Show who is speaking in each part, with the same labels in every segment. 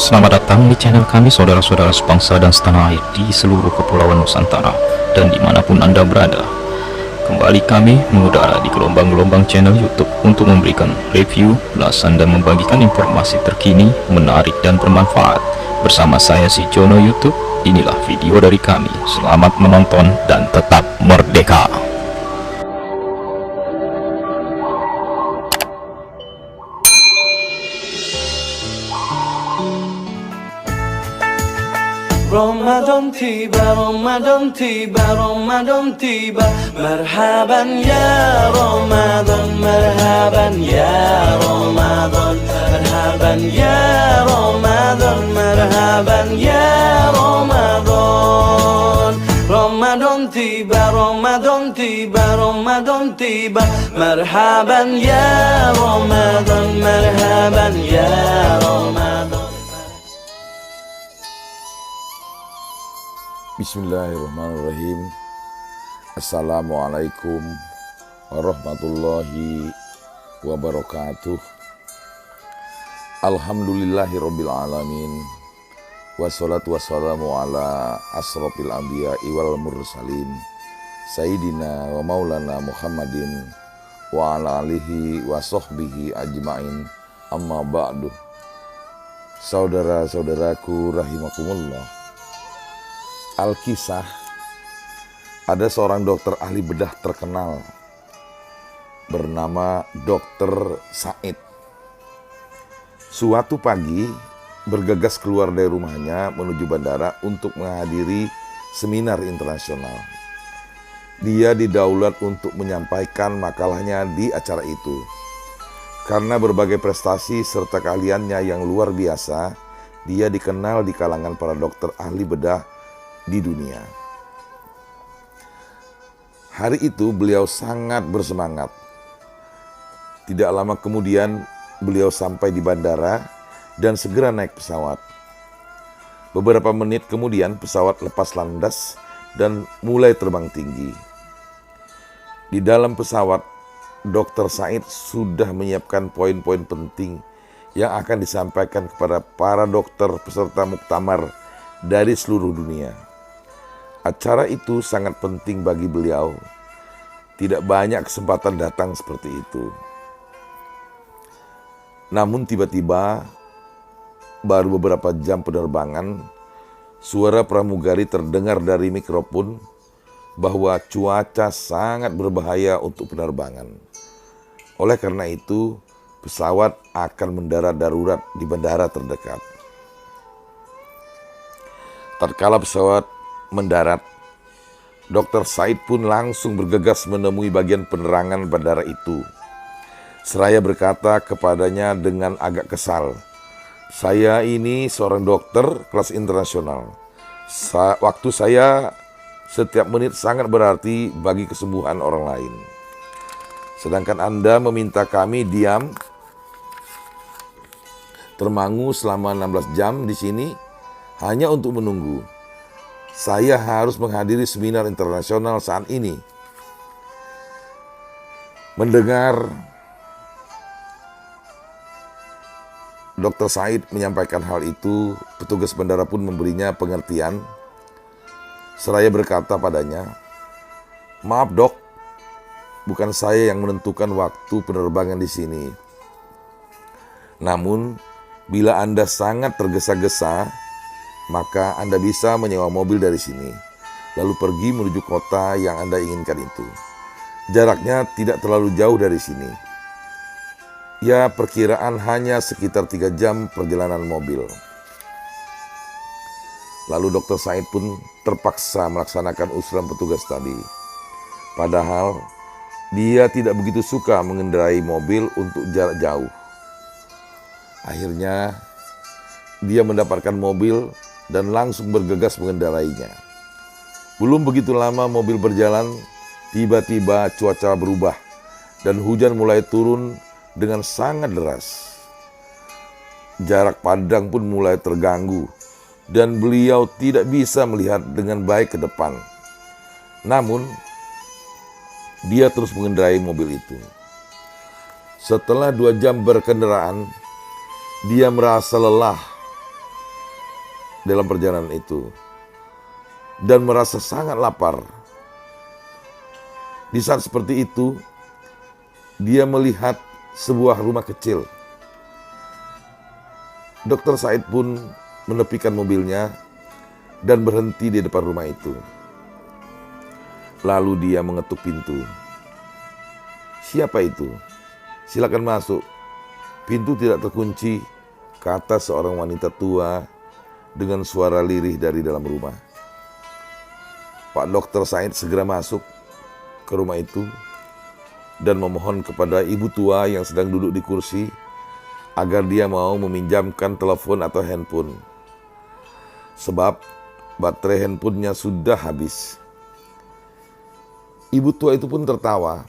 Speaker 1: Selamat datang di channel kami saudara-saudara sebangsa dan setanah air di seluruh kepulauan Nusantara dan dimanapun Anda berada. Kembali kami mengudara di gelombang-gelombang channel YouTube untuk memberikan review, ulasan dan membagikan informasi terkini, menarik dan bermanfaat. Bersama saya si Jono YouTube, inilah video dari kami. Selamat menonton dan tetap merdeka.
Speaker 2: Ramadan tiba, Ramadan tiba, Ramadan tiba. Marhaban ya Ramadan, marhaban ya Ramadan, marhaban ya Ramadan, marhaban ya Ramadan. Ramadan tiba, Ramadan tiba, Ramadan tiba. Marhaban ya Ramadan, marhaban ya Ramadan.
Speaker 3: Bismillahirrahmanirrahim. Assalamualaikum warahmatullahi wabarakatuh. Alhamdulillahirabbil alamin. Wassalatu wassalamu ala asrofil anbiya'i wal mursalin Sayyidina wa maulana Muhammadin wa ala alihi wa sahbihi ajma'in. Amma ba'du. Saudara-saudaraku rahimakumullah. Alkisah, ada seorang dokter ahli bedah terkenal bernama Dr. Said. Suatu pagi bergegas keluar dari rumahnya menuju bandara untuk menghadiri seminar internasional. Dia didaulat untuk menyampaikan makalahnya di acara itu. Karena berbagai prestasi serta keahliannya yang luar biasa, dia dikenal di kalangan para dokter ahli bedah di dunia. Hari itu beliau sangat bersemangat. Tidak lama kemudian beliau sampai di bandara dan segera naik pesawat. Beberapa menit kemudian pesawat lepas landas dan mulai terbang tinggi. Di dalam pesawat, Dr. Said sudah menyiapkan poin-poin penting yang akan disampaikan kepada para dokter peserta muktamar dari seluruh dunia. Acara itu sangat penting bagi beliau. Tidak banyak kesempatan datang seperti itu. Namun tiba-tiba, baru beberapa jam penerbangan, suara pramugari terdengar dari mikrofon bahwa cuaca sangat berbahaya untuk penerbangan. Oleh karena itu, pesawat akan mendarat darurat di bandara terdekat. Tatkala pesawat mendarat, Dr. Said pun langsung bergegas menemui bagian penerangan bandara itu. Seraya berkata kepadanya dengan agak kesal, "Saya ini seorang dokter kelas internasional. Waktu saya setiap menit sangat berarti bagi kesembuhan orang lain. Sedangkan Anda meminta kami diam, termangu selama 16 jam di sini hanya untuk menunggu. Saya harus menghadiri seminar internasional saat ini." Mendengar Dr. Said menyampaikan hal itu, petugas bandara pun memberinya pengertian. Seraya berkata padanya, "Maaf dok, bukan saya yang menentukan waktu penerbangan di sini. Namun, bila Anda sangat tergesa-gesa, maka Anda bisa menyewa mobil dari sini, lalu pergi menuju kota yang Anda inginkan itu. Jaraknya tidak terlalu jauh dari sini. Ya, perkiraan hanya sekitar 3 jam perjalanan mobil." Lalu Dr. Said pun terpaksa melaksanakan usulan petugas tadi. Padahal dia tidak begitu suka mengendarai mobil untuk jarak jauh. Akhirnya dia mendapatkan mobil dan langsung bergegas mengendarainya. Belum begitu lama mobil berjalan, tiba-tiba cuaca berubah dan hujan mulai turun dengan sangat deras. Jarak pandang pun mulai terganggu dan beliau tidak bisa melihat dengan baik ke depan. Namun, dia terus mengendarai mobil itu. Setelah 2 jam berkendaraan, dia merasa lelah dalam perjalanan itu dan merasa sangat lapar. Di saat seperti itu, dia melihat sebuah rumah kecil. Dr. Said pun menepikan mobilnya dan berhenti di depan rumah itu. Lalu dia mengetuk pintu. "Siapa itu? Silakan masuk." Pintu tidak terkunci, kata seorang wanita tua dengan suara lirih dari dalam rumah. Pak Dr. Said segera masuk ke rumah itu dan memohon kepada ibu tua yang sedang duduk di kursi agar dia mau meminjamkan telepon atau handphone. Sebab baterai handphonenya sudah habis. Ibu tua itu pun tertawa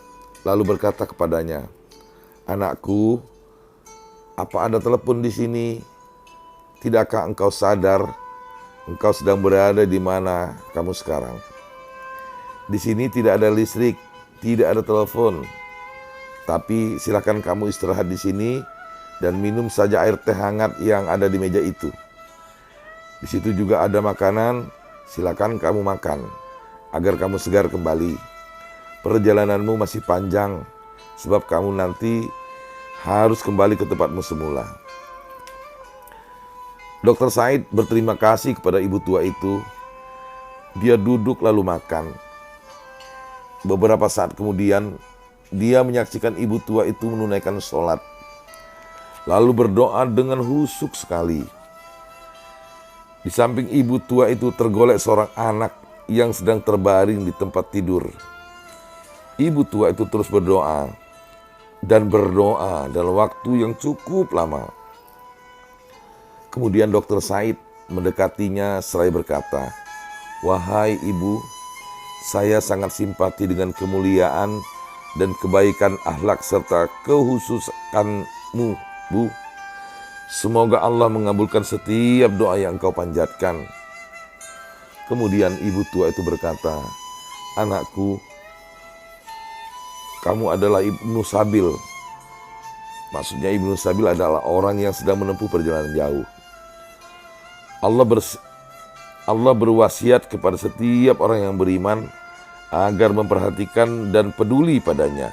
Speaker 3: lalu berkata kepadanya, "Anakku, apa ada telepon di sini? Tidakkah engkau sadar engkau sedang berada di mana kamu sekarang? Di sini tidak ada listrik, tidak ada telepon. Tapi silakan kamu istirahat di sini dan minum saja air teh hangat yang ada di meja itu. Di situ juga ada makanan, silakan kamu makan agar kamu segar kembali. Perjalananmu masih panjang sebab kamu nanti harus kembali ke tempatmu semula." Dr. Said berterima kasih kepada ibu tua itu. Dia duduk lalu makan. Beberapa saat kemudian, dia menyaksikan ibu tua itu menunaikan sholat, lalu berdoa dengan khusyuk sekali. Di samping ibu tua itu tergolek seorang anak yang sedang terbaring di tempat tidur. Ibu tua itu terus berdoa dan berdoa dalam waktu yang cukup lama. Kemudian Dr. Said mendekatinya seraya berkata, "Wahai ibu, saya sangat simpati dengan kemuliaan dan kebaikan akhlak serta kehususanmu, Bu. Semoga Allah mengabulkan setiap doa yang engkau panjatkan." Kemudian ibu tua itu berkata, "Anakku, kamu adalah Ibnu Sabil." Maksudnya Ibnu Sabil adalah orang yang sedang menempuh perjalanan jauh. Allah berwasiat kepada setiap orang yang beriman agar memperhatikan dan peduli padanya.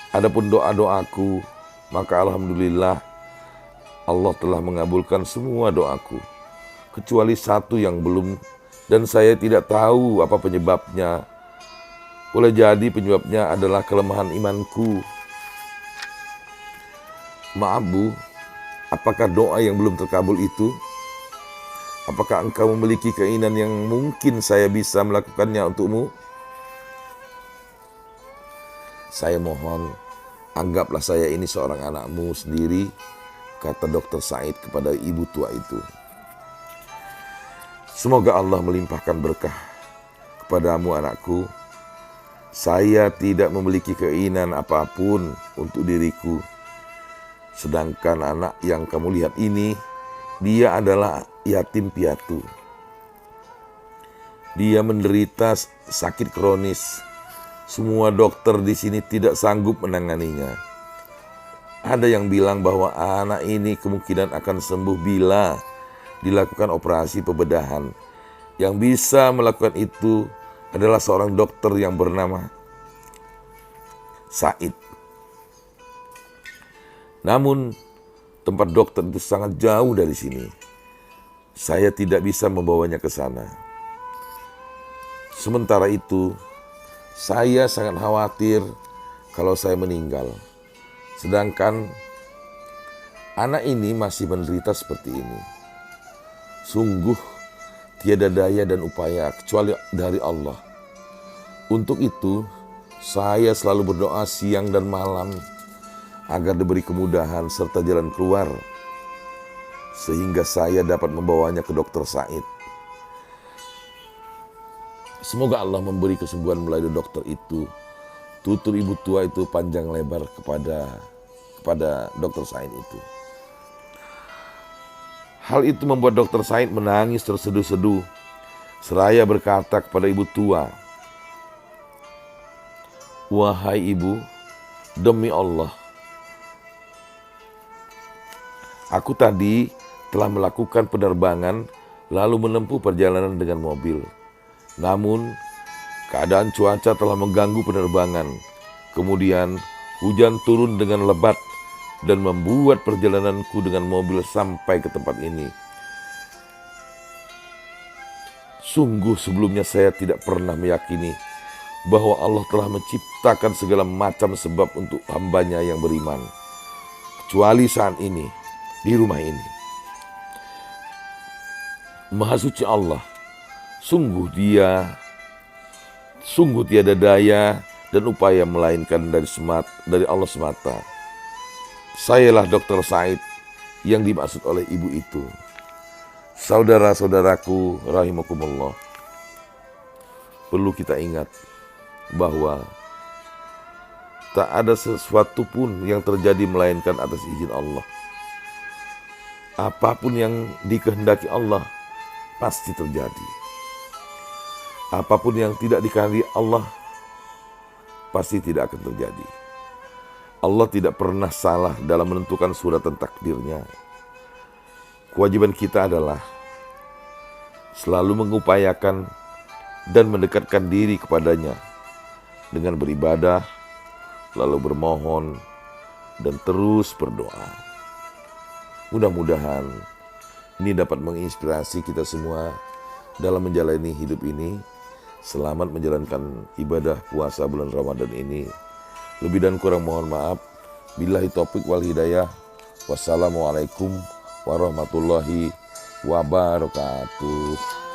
Speaker 3: Adapun doa-doaku, maka alhamdulillah Allah telah mengabulkan semua doaku, kecuali satu yang belum, dan saya tidak tahu apa penyebabnya. Boleh jadi penyebabnya adalah kelemahan imanku. Maaf Bu, apakah doa yang belum terkabul itu? Apakah engkau memiliki keinginan yang mungkin saya bisa melakukannya untukmu? Saya mohon, anggaplah saya ini seorang anakmu sendiri, kata Dr. Said kepada ibu tua itu. Semoga Allah melimpahkan berkah kepadamu anakku. Saya tidak memiliki keinginan apapun untuk diriku. Sedangkan anak yang kamu lihat ini, dia adalah yatim piatu. Dia menderita sakit kronis. Semua dokter di sini tidak sanggup menanganinya. Ada yang bilang bahwa anak ini kemungkinan akan sembuh bila dilakukan operasi pembedahan. Yang bisa melakukan itu adalah seorang dokter yang bernama Said. Namun tempat dokter itu sangat jauh dari sini. Saya tidak bisa membawanya ke sana. Sementara itu, saya sangat khawatir kalau saya meninggal. Sedangkan anak ini masih menderita seperti ini. Sungguh tiada daya dan upaya kecuali dari Allah. Untuk itu, saya selalu berdoa siang dan malam agar diberi kemudahan serta jalan keluar, sehingga saya dapat membawanya ke Dr. Said. Semoga Allah memberi kesembuhan melalui dokter itu. Tutur ibu tua itu panjang lebar kepada Dr. Said itu. Hal itu membuat Dr. Said menangis terseduh-seduh, seraya berkata kepada ibu tua, "Wahai ibu, demi Allah, aku tadi telah melakukan penerbangan lalu menempuh perjalanan dengan mobil. Namun, keadaan cuaca telah mengganggu penerbangan. Kemudian, hujan turun dengan lebat dan membuat perjalananku dengan mobil sampai ke tempat ini. Sungguh sebelumnya saya tidak pernah meyakini bahwa Allah telah menciptakan segala macam sebab untuk hambanya yang beriman. Kecuali saat ini, di rumah ini. Maha suci Allah, sungguh tiada daya dan upaya melainkan dari Allah semata. Sayalah Dr. Said yang dimaksud oleh ibu itu. Saudara-saudaraku rahimakumullah, perlu kita ingat bahwa tak ada sesuatu pun yang terjadi melainkan atas izin Allah. Apapun yang dikehendaki Allah pasti terjadi. Apapun yang tidak dikehendaki Allah pasti tidak akan terjadi. Allah tidak pernah salah dalam menentukan suratan takdirnya. Kewajiban kita adalah selalu mengupayakan dan mendekatkan diri kepadanya dengan beribadah, lalu bermohon, dan terus berdoa. Mudah-mudahan ini dapat menginspirasi kita semua dalam menjalani hidup ini. Selamat menjalankan ibadah puasa bulan Ramadan ini. Lebih dan kurang mohon maaf. Billahi taufik wal hidayah. Wassalamualaikum warahmatullahi wabarakatuh.